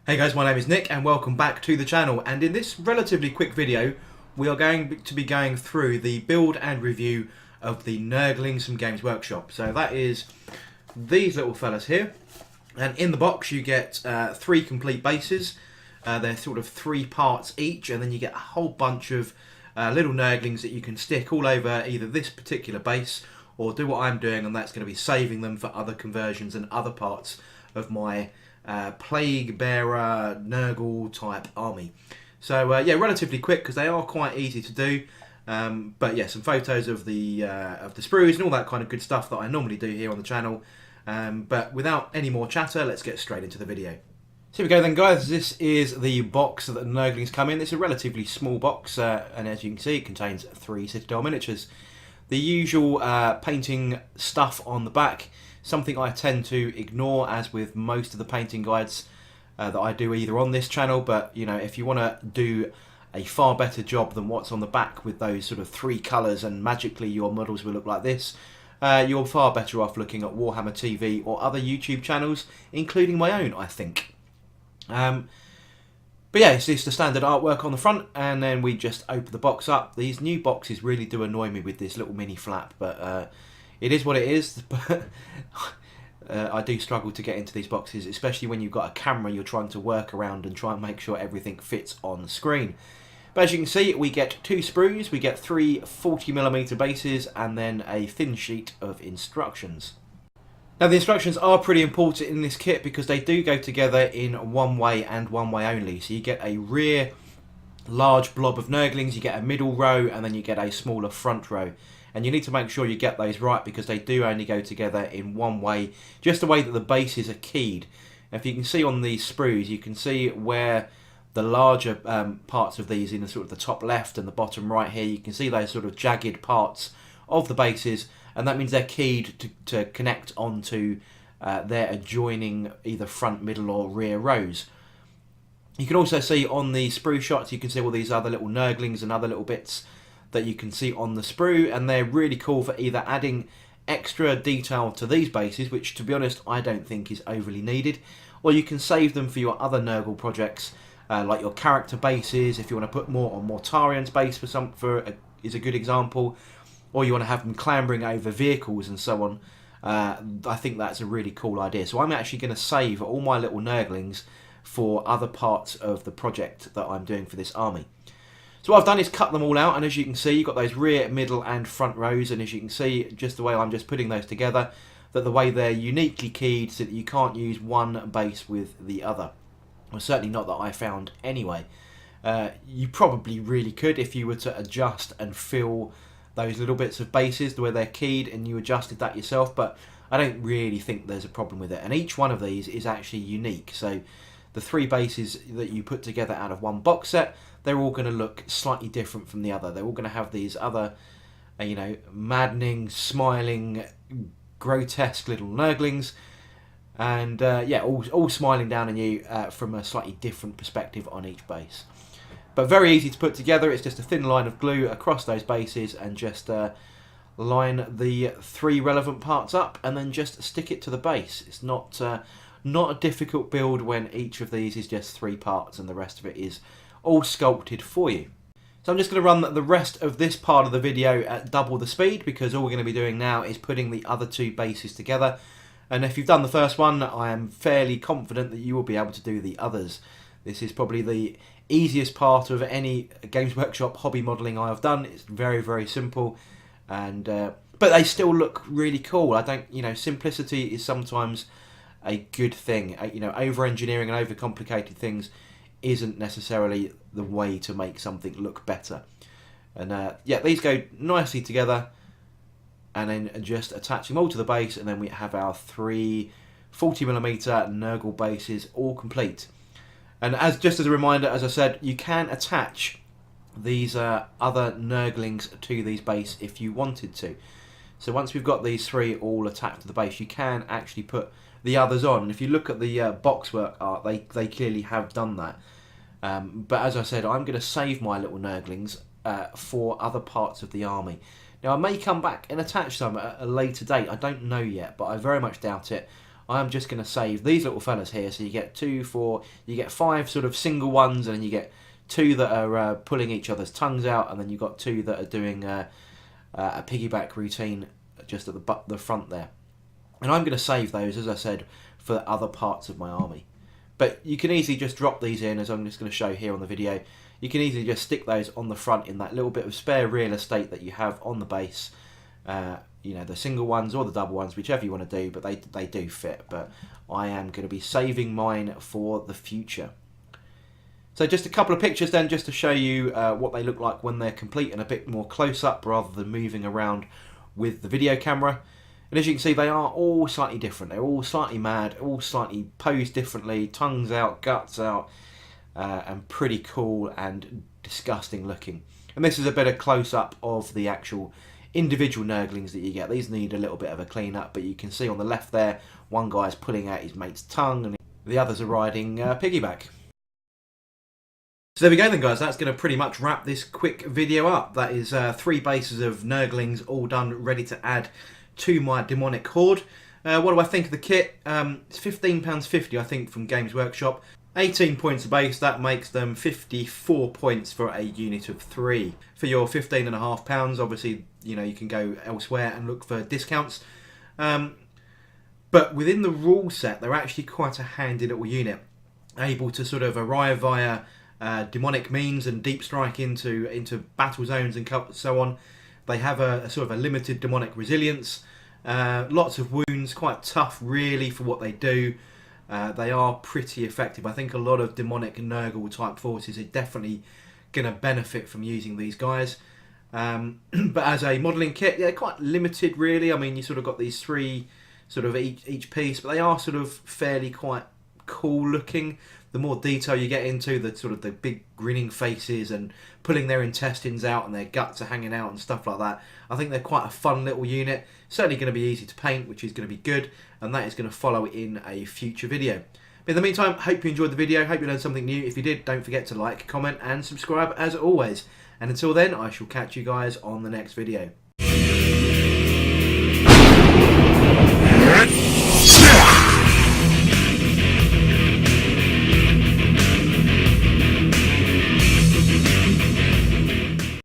Hey guys, my name is Nick and welcome back to the channel, and in this relatively quick video we are going to be going through the build and review of the Nurglings from Games Workshop. So that is these little fellas here, and in the box you get 3 complete bases. They're sort of 3 parts each, and then you get a whole bunch of little Nurglings that you can stick all over either this particular base or do what I'm doing, and that's going to be saving them for other conversions and other parts of my Plague Bearer Nurgle type army. So yeah, relatively quick because they are quite easy to do. But yeah, some photos of the sprues and all that kind of good stuff that I normally do here on the channel. But without any more chatter, let's get straight into the video. So here we go then, guys. This is the box that the Nurglings come in. It's a relatively small box, and as you can see, it contains 3 Citadel miniatures. The usual painting stuff on the back, something I tend to ignore, as with most of the painting guides that I do either on this channel, but you know, if you want to do a far better job than what's on the back with those sort of 3 colours and magically your models will look like this, you're far better off looking at Warhammer TV or other YouTube channels, including my own, I think. But yeah, it's just the standard artwork on the front, and then we just open the box up. These new boxes really do annoy me with this little mini flap, but it is what it is. But I do struggle to get into these boxes, especially when you've got a camera you're trying to work around and try and make sure everything fits on the screen. But as you can see, we get 2 sprues, we get 3 40mm bases, and then a thin sheet of instructions. Now the instructions are pretty important in this kit because they do go together in one way and one way only. So you get a rear large blob of Nurglings, you get a middle row, and then you get a smaller front row. And you need to make sure you get those right because they do only go together in one way, just the way that the bases are keyed. If you can see on these sprues, you can see where the larger parts of these in the sort of the top left and the bottom right here, you can see those sort of jagged parts of the bases, and that means they're keyed to connect onto their adjoining either front, middle or rear rows. You can also see on the sprue shots, you can see all these other little Nurglings and other little bits that you can see on the sprue, and they're really cool for either adding extra detail to these bases, which to be honest I don't think is overly needed, or you can save them for your other Nurgle projects, like your character bases. If you want to put more on Mortarian's base is a good example, or you want to have them clambering over vehicles and so on. I think that's a really cool idea. So I'm actually going to save all my little Nurglings for other parts of the project that I'm doing for this army. So what I've done is cut them all out, and as you can see, you've got those rear, middle and front rows, and as you can see, just the way I'm just putting those together, that the way they're uniquely keyed so that you can't use one base with the other. Well, certainly not that I found anyway. You probably really could if you were to adjust and fill those little bits of bases the way they're keyed and you adjusted that yourself, but I don't really think there's a problem with it. And each one of these is actually unique, so the 3 bases that you put together out of one box set, they're all going to look slightly different from the other. They're all going to have these other, you know, maddening, smiling, grotesque little Nurglings, and yeah, all smiling down on you from a slightly different perspective on each base. But very easy to put together. It's just a thin line of glue across those bases, and just line the 3 relevant parts up, and then just stick it to the base. It's not a difficult build when each of these is just 3 parts and the rest of it is all sculpted for you. So I'm just going to run the rest of this part of the video at double the speed, because all we're going to be doing now is putting the other 2 bases together. And if you've done the first one, I am fairly confident that you will be able to do the others. This is probably the easiest part of any Games Workshop hobby modelling I have done. It's very, very simple, and but they still look really cool. I don't, you know, simplicity is sometimes a good thing. You know, over-engineering and over-complicated things isn't necessarily the way to make something look better. And yeah, these go nicely together, and then just attach them all to the base, and then we have our 3 40mm Nurgle bases all complete. And just as a reminder, as I said, you can attach these other Nurglings to these base if you wanted to. So once we've got these 3 all attached to the base, you can actually put the others on. And if you look at the boxwork art, they clearly have done that. But as I said, I'm going to save my little Nurglings for other parts of the army. Now I may come back and attach some at a later date. I don't know yet, but I very much doubt it. I'm just going to save these little fellas here. So you get you get 5 sort of single ones, and then you get 2 that are pulling each other's tongues out, and then you've got 2 that are doing a piggyback routine just at the front there. And I'm going to save those, as I said, for other parts of my army. But you can easily just drop these in, as I'm just going to show here on the video. You can easily just stick those on the front in that little bit of spare real estate that you have on the base. You know, the single ones or the double ones, whichever you want to do, but they do fit. But I am going to be saving mine for the future. So just a couple of pictures then, just to show you what they look like when they're complete and a bit more close up rather than moving around with the video camera. And as you can see, they are all slightly different. They're all slightly mad, all slightly posed differently, tongues out, guts out, and pretty cool and disgusting looking. And this is a bit of close up of the actual individual Nurglings that you get. These need a little bit of a clean up, but you can see on the left there, one guy's pulling out his mate's tongue and the others are riding piggyback. So there we go then, guys. That's going to pretty much wrap this quick video up. That is 3 bases of Nurglings all done, ready to add to my demonic horde. What do I think of the kit? It's £15.50 I think from Games Workshop. 18 points a base, that makes them 54 points for a unit of 3. For your £15.50, obviously, you know, you can go elsewhere and look for discounts. But within the rule set, they're actually quite a handy little unit, able to sort of arrive via demonic means and deep strike into battle zones and so on. They have a sort of a limited demonic resilience, lots of wounds, quite tough really for what they do. They are pretty effective. I think a lot of demonic Nurgle type forces are definitely going to benefit from using these guys. But as a modelling kit, they're quite limited really. I mean, you sort of got these 3 sort of each piece, but they are sort of fairly quite cool looking. The more detail you get into, the sort of the big grinning faces and pulling their intestines out and their guts are hanging out and stuff like that, I think they're quite a fun little unit. Certainly going to be easy to paint, which is going to be good, and that is going to follow in a future video. But in the meantime, hope you enjoyed the video, hope you learned something new. If you did, don't forget to like, comment and subscribe as always. And until then, I shall catch you guys on the next video.